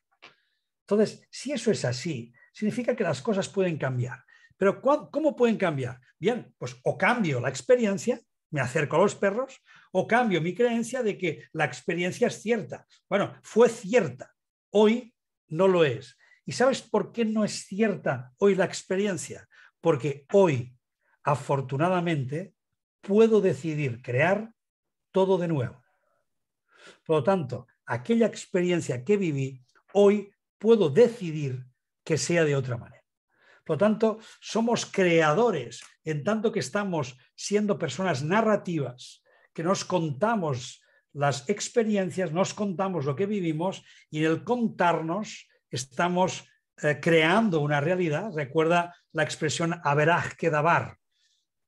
Entonces, si eso es así, significa que las cosas pueden cambiar. Pero ¿cómo pueden cambiar? Bien, pues o cambio la experiencia, me acerco a los perros, o cambio mi creencia de que la experiencia es cierta. Bueno, fue cierta, hoy no lo es. ¿Y sabes por qué no es cierta hoy la experiencia? Porque hoy, afortunadamente, puedo decidir crear todo de nuevo. Por lo tanto, aquella experiencia que viví, hoy puedo decidir que sea de otra manera. Por lo tanto, somos creadores en tanto que estamos siendo personas narrativas, que nos contamos las experiencias, nos contamos lo que vivimos y en el contarnos estamos creando una realidad. Recuerda la expresión averaj kedavar,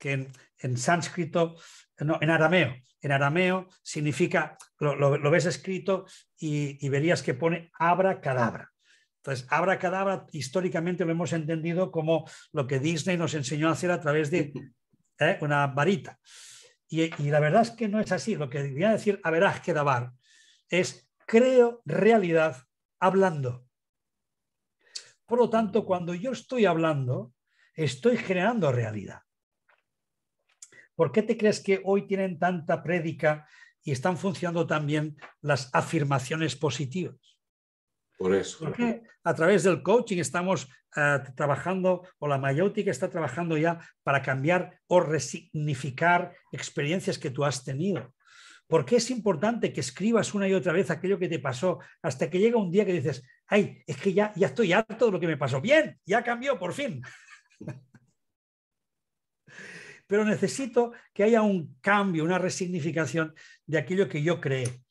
que en sánscrito, no, en arameo significa, lo ves escrito y verías que pone abracadabra. Entonces, abracadabra históricamente lo hemos entendido como lo que Disney nos enseñó a hacer a través de una varita. Y la verdad es que no es así. Lo que debería decir averaj kedavar es creo realidad hablando. Por lo tanto, cuando yo estoy hablando, estoy generando realidad. ¿Por qué te crees que hoy tienen tanta prédica y están funcionando también las afirmaciones positivas? Por eso. Porque a través del coaching estamos trabajando, o la mayéutica está trabajando ya para cambiar o resignificar experiencias que tú has tenido. ¿Por qué es importante que escribas una y otra vez aquello que te pasó hasta que llega un día que dices, ay, es que ya estoy harto de lo que me pasó? Bien, ya cambió por fin. Pero necesito que haya un cambio, una resignificación de aquello que yo creé.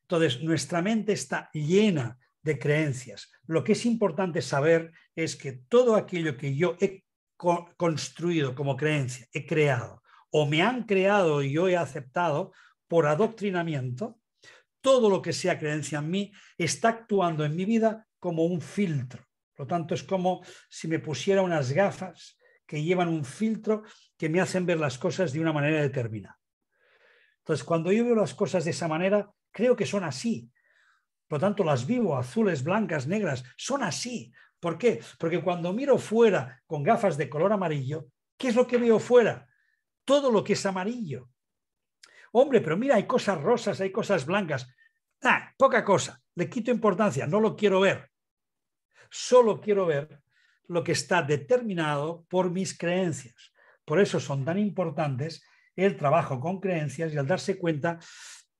Entonces, nuestra mente está llena de creencias. Lo que es importante saber es que todo aquello que yo he construido como creencia, he creado, o me han creado y yo he aceptado por adoctrinamiento, todo lo que sea creencia en mí está actuando en mi vida como un filtro. Por lo tanto, es como si me pusiera unas gafas que llevan un filtro que me hacen ver las cosas de una manera determinada. Entonces, cuando yo veo las cosas de esa manera, creo que son así. Por lo tanto, las vivo azules, blancas, negras, son así. ¿Por qué? Porque cuando miro fuera con gafas de color amarillo, ¿qué es lo que veo fuera? Todo lo que es amarillo. Hombre, pero mira, hay cosas rosas, hay cosas blancas. Poca cosa, le quito importancia, no lo quiero ver. Solo quiero ver lo que está determinado por mis creencias. Por eso son tan importantes el trabajo con creencias y el darse cuenta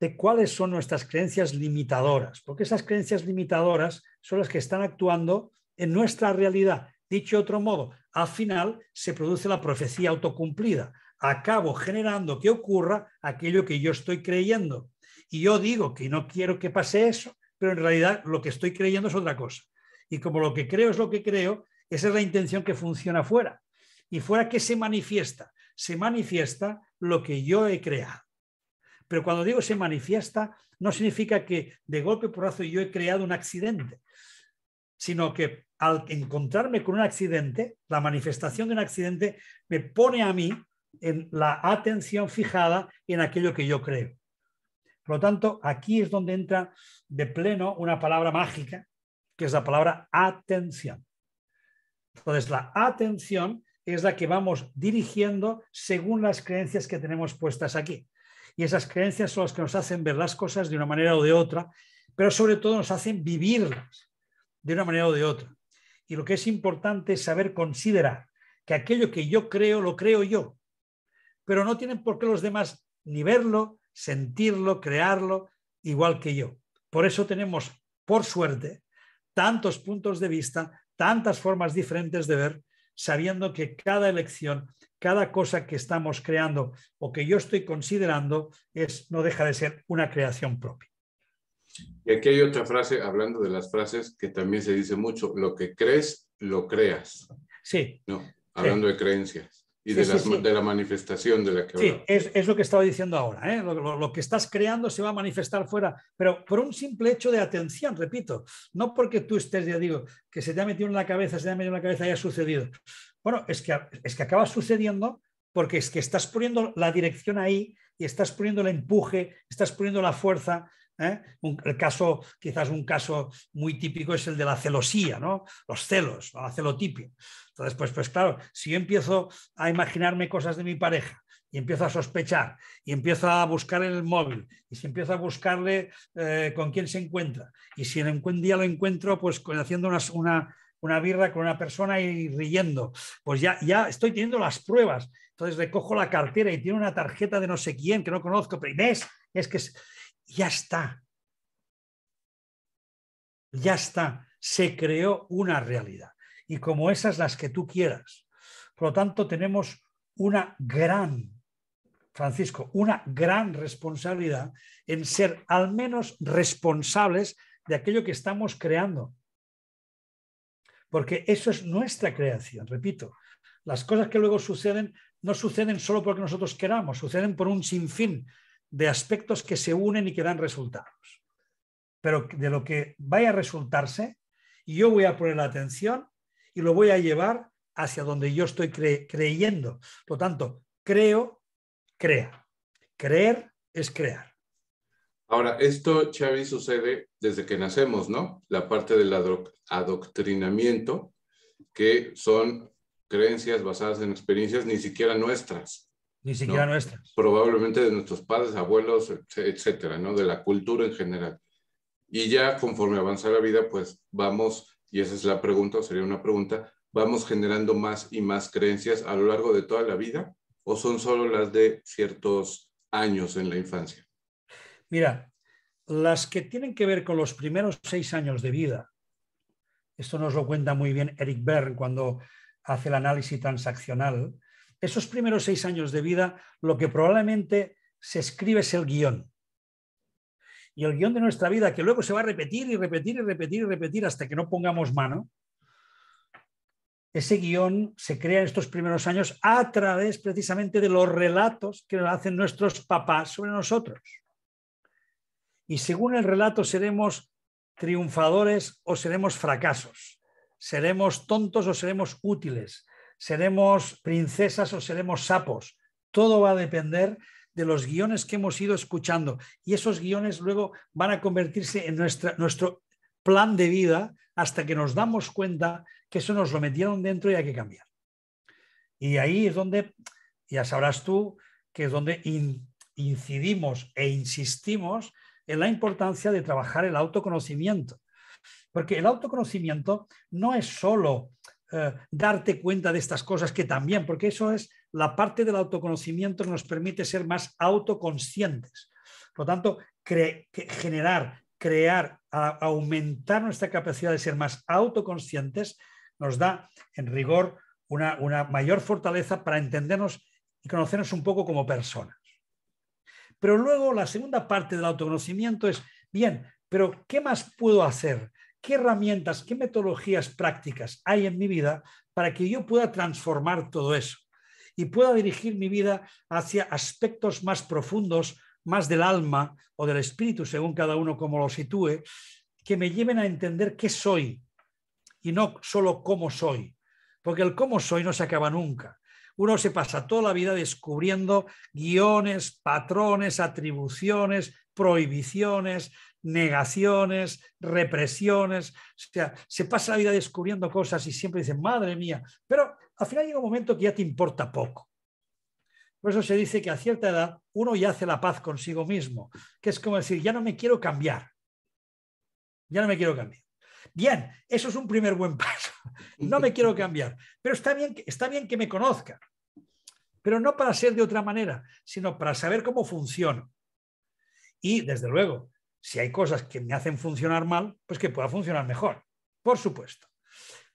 de cuáles son nuestras creencias limitadoras, porque esas creencias limitadoras son las que están actuando en nuestra realidad. Dicho de otro modo, al final se produce la profecía autocumplida. Acabo generando que ocurra aquello que yo estoy creyendo. Y yo digo que no quiero que pase eso, pero en realidad lo que estoy creyendo es otra cosa. Y como lo que creo es lo que creo, esa es la intención que funciona fuera. ¿Y fuera qué se manifiesta? Se manifiesta lo que yo he creado. Pero cuando digo se manifiesta, no significa que de golpe porrazo yo he creado un accidente, sino que al encontrarme con un accidente, la manifestación de un accidente me pone a mí en la atención fijada en aquello que yo creo. Por lo tanto, aquí es donde entra de pleno una palabra mágica, que es la palabra atención. Entonces, la atención es la que vamos dirigiendo según las creencias que tenemos puestas aquí. Y esas creencias son las que nos hacen ver las cosas de una manera o de otra, pero sobre todo nos hacen vivirlas de una manera o de otra. Y lo que es importante es saber considerar que aquello que yo creo, lo creo yo, pero no tienen por qué los demás ni verlo, sentirlo, crearlo, igual que yo. Por eso tenemos, por suerte, tantos puntos de vista, tantas formas diferentes de ver, sabiendo que cada elección, cada cosa que estamos creando o que yo estoy considerando no deja de ser una creación propia. Y aquí hay otra frase, hablando de las frases, que también se dice mucho: lo que crees, lo creas. Sí. ¿No? Hablando de creencias y sí, de la manifestación de la que hablamos. Sí, es lo que estaba diciendo ahora. ¿eh? Lo que estás creando se va a manifestar fuera, pero por un simple hecho de atención, repito, no porque tú estés, ya digo, que se te ha metido en la cabeza, y ha sucedido. Bueno, es que acaba sucediendo porque es que estás poniendo la dirección ahí y estás poniendo el empuje, estás poniendo la fuerza. Quizás un caso muy típico es el de la celosía, ¿no? Los celos, la celotipia. Entonces, pues claro, si yo empiezo a imaginarme cosas de mi pareja y empiezo a sospechar y empiezo a buscar en el móvil y si empiezo a buscarle con quién se encuentra y si un día lo encuentro pues haciendo una birra con una persona y riendo, pues ya estoy teniendo las pruebas. Entonces recojo la cartera y tiene una tarjeta de no sé quién que no conozco, pero es que ya está. Ya está. Se creó una realidad. Y como esas las que tú quieras. Por lo tanto, tenemos una gran responsabilidad en ser al menos responsables de aquello que estamos creando. Porque eso es nuestra creación, repito. Las cosas que luego suceden no suceden solo porque nosotros queramos, suceden por un sinfín de aspectos que se unen y que dan resultados. Pero de lo que vaya a resultarse, yo voy a poner la atención y lo voy a llevar hacia donde yo estoy creyendo. Por lo tanto, creo, crea. Creer es crear. Ahora, esto, Xavi, sucede desde que nacemos, ¿no? La parte del adoctrinamiento, que son creencias basadas en experiencias ni siquiera nuestras. Ni siquiera nuestras. Probablemente de nuestros padres, abuelos, etcétera, ¿no? De la cultura en general. Y ya conforme avanza la vida, pues vamos, y esa es la pregunta, o sería una pregunta, ¿vamos generando más y más creencias a lo largo de toda la vida? ¿O son solo las de ciertos años en la infancia? Mira, las que tienen que ver con los primeros 6 años de vida, esto nos lo cuenta muy bien Eric Berne cuando hace el análisis transaccional, esos primeros 6 años de vida, lo que probablemente se escribe es el guión. Y el guión de nuestra vida, que luego se va a repetir y repetir y repetir y repetir hasta que no pongamos mano, ese guión se crea en estos primeros años a través precisamente de los relatos que hacen nuestros papás sobre nosotros. Y según el relato seremos triunfadores o seremos fracasos, seremos tontos o seremos útiles, seremos princesas o seremos sapos. Todo va a depender de los guiones que hemos ido escuchando y esos guiones luego van a convertirse en nuestro plan de vida hasta que nos damos cuenta que eso nos lo metieron dentro y hay que cambiar. Y ahí es donde, ya sabrás tú, que es donde incidimos e insistimos en la importancia de trabajar el autoconocimiento. Porque el autoconocimiento no es solo darte cuenta de estas cosas, que también, porque eso es la parte del autoconocimiento que nos permite ser más autoconscientes. Por lo tanto, crear, aumentar nuestra capacidad de ser más autoconscientes nos da, en rigor, una mayor fortaleza para entendernos y conocernos un poco como personas. Pero luego la segunda parte del autoconocimiento es, bien, pero ¿qué más puedo hacer? ¿Qué herramientas, qué metodologías prácticas hay en mi vida para que yo pueda transformar todo eso y pueda dirigir mi vida hacia aspectos más profundos, más del alma o del espíritu, según cada uno como lo sitúe, que me lleven a entender qué soy y no solo cómo soy? Porque el cómo soy no se acaba nunca. Uno se pasa toda la vida descubriendo guiones, patrones, atribuciones, prohibiciones, negaciones, represiones. O sea, se pasa la vida descubriendo cosas y siempre dice, madre mía, pero al final llega un momento que ya te importa poco. Por eso se dice que a cierta edad uno ya hace la paz consigo mismo, que es como decir, ya no me quiero cambiar. Ya no me quiero cambiar. Bien, eso es un primer buen paso. No me quiero cambiar, pero está bien que me conozca, pero no para ser de otra manera, sino para saber cómo funciono. Y, desde luego, si hay cosas que me hacen funcionar mal, pues que pueda funcionar mejor, por supuesto.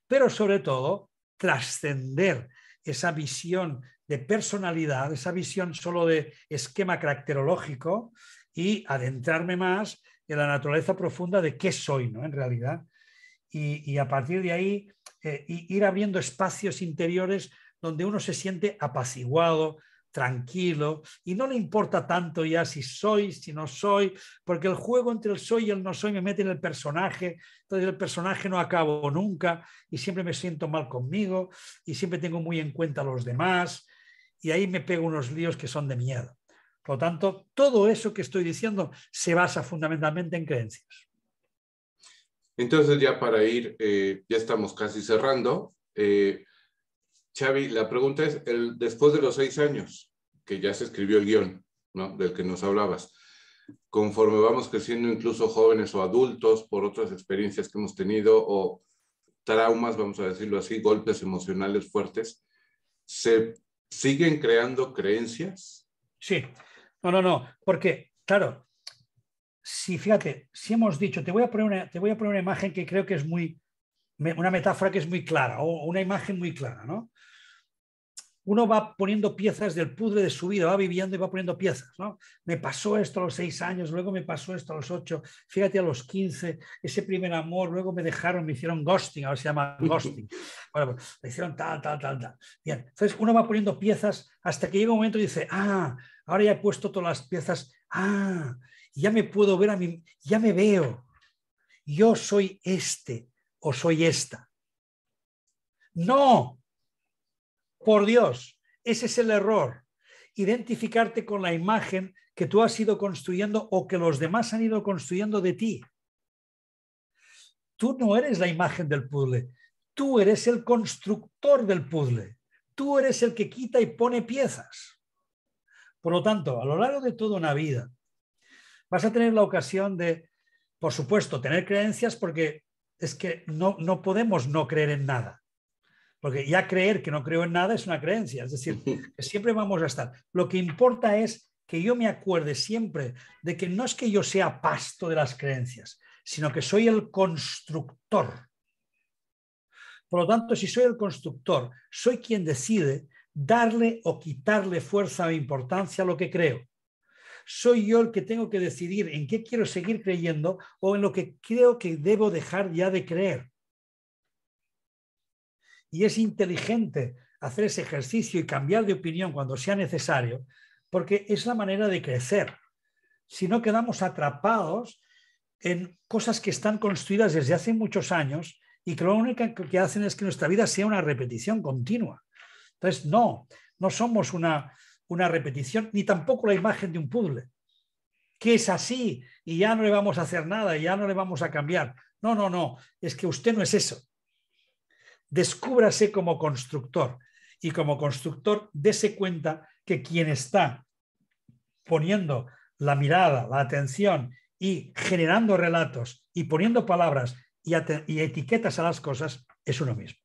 Pero, sobre todo, trascender esa visión de personalidad, esa visión solo de esquema caracterológico y adentrarme más en la naturaleza profunda de qué soy, ¿no? En realidad. Y a partir de ahí ir abriendo espacios interiores donde uno se siente apaciguado, tranquilo, y no le importa tanto ya si soy, si no soy, porque el juego entre el soy y el no soy me mete en el personaje, entonces el personaje no acabo nunca y siempre me siento mal conmigo y siempre tengo muy en cuenta a los demás y ahí me pego unos líos que son de miedo. Por lo tanto, todo eso que estoy diciendo se basa fundamentalmente en creencias. Entonces, ya para ir, ya estamos casi cerrando. Xavi, la pregunta es, después de los 6 años que ya se escribió el guión, ¿no?, del que nos hablabas, conforme vamos creciendo, incluso jóvenes o adultos, por otras experiencias que hemos tenido o traumas, vamos a decirlo así, golpes emocionales fuertes, ¿se siguen creando creencias? Sí. No, porque, claro, si fíjate, si hemos dicho, te voy a poner una imagen que creo que es una metáfora que es muy clara, o una imagen muy clara, ¿no? Uno va poniendo piezas del puzzle de su vida, va viviendo y va poniendo piezas, ¿no? Me pasó esto a los 6 años, luego me pasó esto a los 8, fíjate a los 15, ese primer amor, luego me dejaron, me hicieron ghosting, ahora se llama ghosting. Bueno, pues, me hicieron tal. Bien, entonces uno va poniendo piezas hasta que llega un momento y dice, ahora ya he puesto todas las piezas, ya me puedo ver a mí, ya me veo. Yo soy este o soy esta. No. Por Dios, ese es el error. Identificarte con la imagen que tú has ido construyendo o que los demás han ido construyendo de ti. Tú no eres la imagen del puzzle. Tú eres el constructor del puzzle. Tú eres el que quita y pone piezas. Por lo tanto, a lo largo de toda una vida, vas a tener la ocasión de, por supuesto, tener creencias, porque es que no podemos no creer en nada. Porque ya creer que no creo en nada es una creencia, es decir, que siempre vamos a estar. Lo que importa es que yo me acuerde siempre de que no es que yo sea pasto de las creencias, sino que soy el constructor. Por lo tanto, si soy el constructor, soy quien decide darle o quitarle fuerza o importancia a lo que creo. Soy yo el que tengo que decidir en qué quiero seguir creyendo o en lo que creo que debo dejar ya de creer. Y es inteligente hacer ese ejercicio y cambiar de opinión cuando sea necesario, porque es la manera de crecer. Si no, quedamos atrapados en cosas que están construidas desde hace muchos años y que lo único que hacen es que nuestra vida sea una repetición continua. Entonces, no somos una una repetición, ni tampoco la imagen de un puzzle, que es así y ya no le vamos a hacer nada y ya no le vamos a cambiar. No, no, no, es que usted no es eso. Descúbrase como constructor y como constructor dése cuenta que quien está poniendo la mirada, la atención y generando relatos y poniendo palabras y etiquetas a las cosas es uno mismo.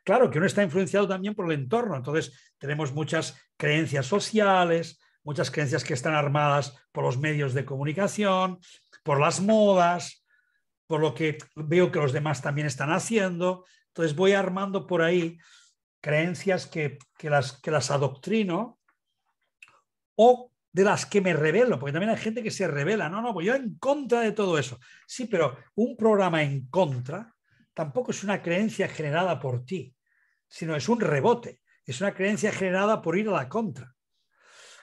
Claro que uno está influenciado también por el entorno, entonces tenemos muchas creencias sociales, muchas creencias que están armadas por los medios de comunicación, por las modas, por lo que veo que los demás también están haciendo. Entonces voy armando por ahí creencias que las adoctrino o de las que me rebelo, porque también hay gente que se rebela. No, pues yo en contra de todo eso. Sí, pero un programa en contra tampoco es una creencia generada por ti, sino es un rebote, es una creencia generada por ir a la contra.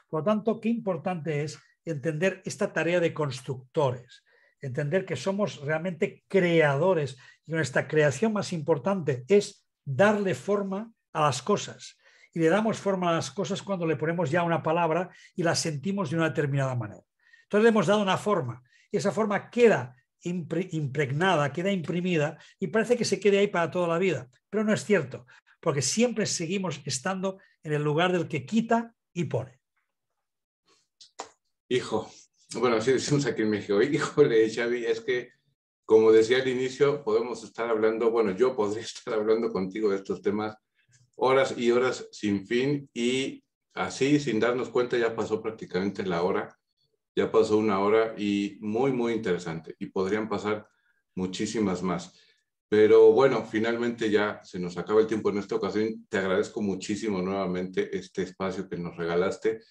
Por lo tanto, qué importante es entender esta tarea de constructores, entender que somos realmente creadores y nuestra creación más importante es darle forma a las cosas. Y le damos forma a las cosas cuando le ponemos ya una palabra y la sentimos de una determinada manera. Entonces le hemos dado una forma y esa forma queda impregnada, queda imprimida y parece que se quede ahí para toda la vida. Pero no es cierto, porque siempre seguimos estando en el lugar del que quita y pone. Hijo, bueno, así decimos aquí en México, híjole, Xavi, es que, como decía al inicio, podemos estar hablando, bueno, yo podría estar hablando contigo de estos temas horas y horas sin fin y así, sin darnos cuenta, ya pasó prácticamente la hora, ya pasó una hora y muy, muy interesante y podrían pasar muchísimas más. Pero bueno, finalmente ya se nos acaba el tiempo en esta ocasión. Te agradezco muchísimo nuevamente este espacio que nos regalaste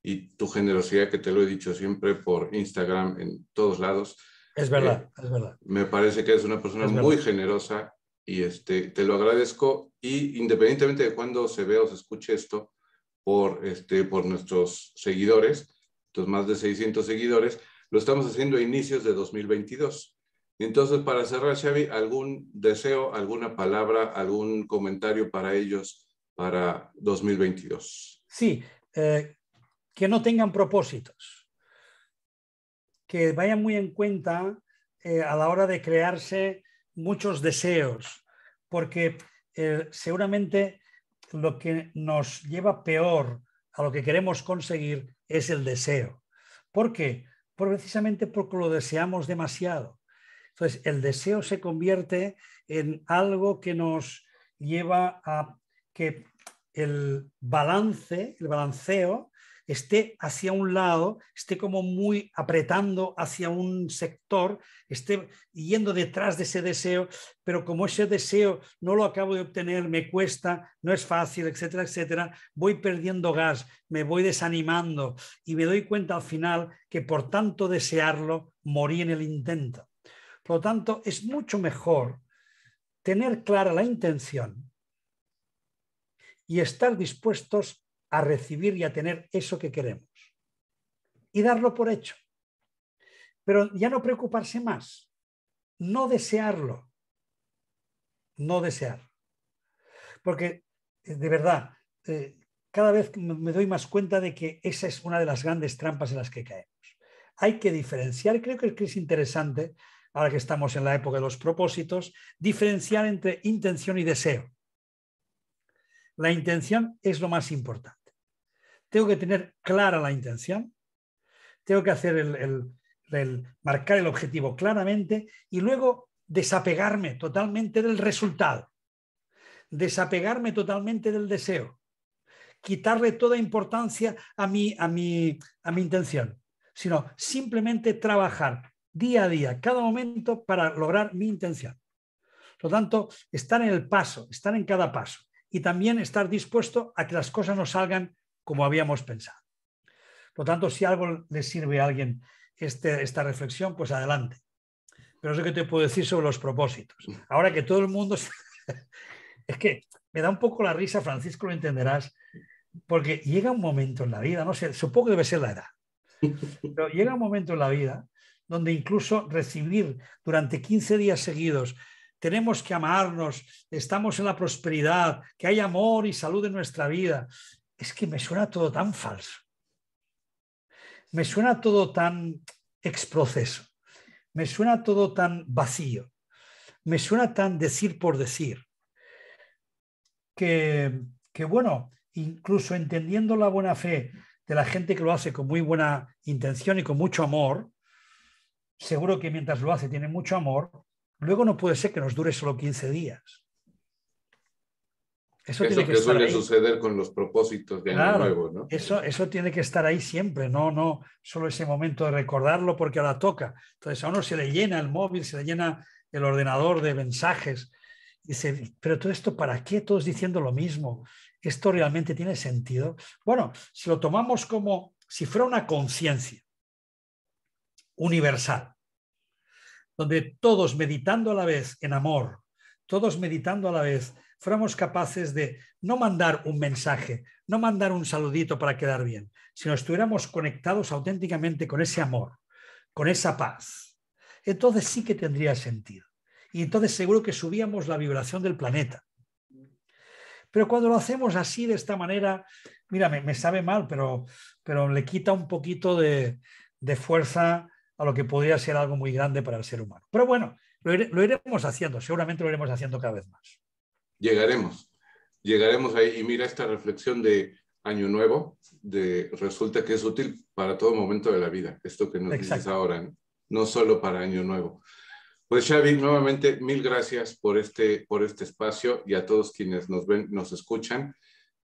y tu generosidad, que te lo he dicho siempre por Instagram, en todos lados. Es verdad, es verdad. Me parece que eres una persona muy generosa y te lo agradezco. Y independientemente de cuándo se vea o se escuche esto por nuestros seguidores, los más de 600 seguidores, lo estamos haciendo a inicios de 2022. Entonces, para cerrar, Xavi, ¿algún deseo, alguna palabra, algún comentario para ellos para 2022? Sí, que no tengan propósitos, que vayan muy en cuenta a la hora de crearse muchos deseos, porque seguramente lo que nos lleva peor a lo que queremos conseguir es el deseo. ¿Por qué? Precisamente porque lo deseamos demasiado. Entonces, el deseo se convierte en algo que nos lleva a que el balanceo esté hacia un lado, esté como muy apretando hacia un sector, esté yendo detrás de ese deseo, pero como ese deseo no lo acabo de obtener, me cuesta, no es fácil, etcétera, etcétera, voy perdiendo gas, me voy desanimando y me doy cuenta al final que por tanto desearlo, morí en el intento. Por lo tanto, es mucho mejor tener clara la intención y estar dispuestos a recibir y a tener eso que queremos y darlo por hecho. Pero ya no preocuparse más, no desearlo, no desear. Porque de verdad, cada vez me doy más cuenta de que esa es una de las grandes trampas en las que caemos. Hay que diferenciar, creo que es interesante, ahora que estamos en la época de los propósitos, diferenciar entre intención y deseo. La intención es lo más importante. Tengo que tener clara la intención, tengo que hacer marcar el objetivo claramente y luego desapegarme totalmente del resultado, desapegarme totalmente del deseo, quitarle toda importancia a mi intención, sino simplemente trabajar día a día, cada momento para lograr mi intención. Por lo tanto, estar en el paso, estar en cada paso y también estar dispuesto a que las cosas no salgan como habíamos pensado. Por lo tanto, si algo le sirve a alguien esta reflexión, pues adelante. Pero es lo que te puedo decir sobre los propósitos. Ahora que todo el mundo... Es que me da un poco la risa, Francisco, lo entenderás, porque llega un momento en la vida, no sé, supongo que debe ser la edad, pero llega un momento en la vida donde incluso recibir durante 15 días seguidos, tenemos que amarnos, estamos en la prosperidad, que hay amor y salud en nuestra vida, es que me suena todo tan falso. Me suena todo tan exproceso. Me suena todo tan vacío. Me suena tan decir por decir. Que bueno, incluso entendiendo la buena fe de la gente que lo hace con muy buena intención y con mucho amor, seguro que mientras lo hace tiene mucho amor, luego no puede ser que nos dure solo 15 días. Eso tiene que suele estar ahí. suceder con los propósitos de Año Nuevo, ¿no? Eso tiene que estar ahí siempre, no solo ese momento de recordarlo porque ahora toca. Entonces a uno se le llena el móvil, se le llena el ordenador de mensajes. Dice, pero todo esto ¿para qué? Todos diciendo lo mismo. ¿Esto realmente tiene sentido? Bueno, si lo tomamos como si fuera una conciencia universal, donde todos meditando a la vez en amor, todos meditando a la vez, fuéramos capaces de no mandar un mensaje, no mandar un saludito para quedar bien, sino estuviéramos conectados auténticamente con ese amor, con esa paz, entonces sí que tendría sentido. Y entonces seguro que subíamos la vibración del planeta. Pero cuando lo hacemos así, de esta manera, mira, me sabe mal, pero le quita un poquito de fuerza a lo que podría ser algo muy grande para el ser humano. Pero bueno, lo iremos haciendo, seguramente lo iremos haciendo cada vez más. Llegaremos ahí. Y mira, esta reflexión de Año Nuevo, resulta que es útil para todo momento de la vida, esto que nos dices ahora, no solo para Año Nuevo. Pues Xavi, nuevamente mil gracias por este espacio y a todos quienes nos ven, nos escuchan,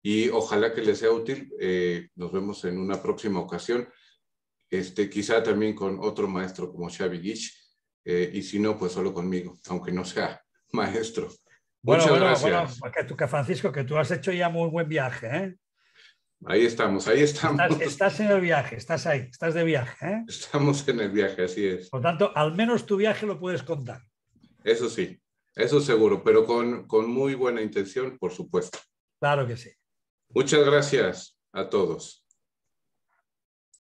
y ojalá que les sea útil. Nos vemos en una próxima ocasión, quizá también con otro maestro como Xavi Guix, y si no, pues solo conmigo, aunque no sea maestro. Muchas gracias. Bueno, Francisco, que tú has hecho ya muy buen viaje, ¿eh? Ahí estamos. Estás en el viaje, estás ahí, estás de viaje, ¿eh? Estamos en el viaje, así es. Por tanto, al menos tu viaje lo puedes contar. Eso sí, eso seguro, pero con muy buena intención, por supuesto. Claro que sí. Muchas gracias a todos.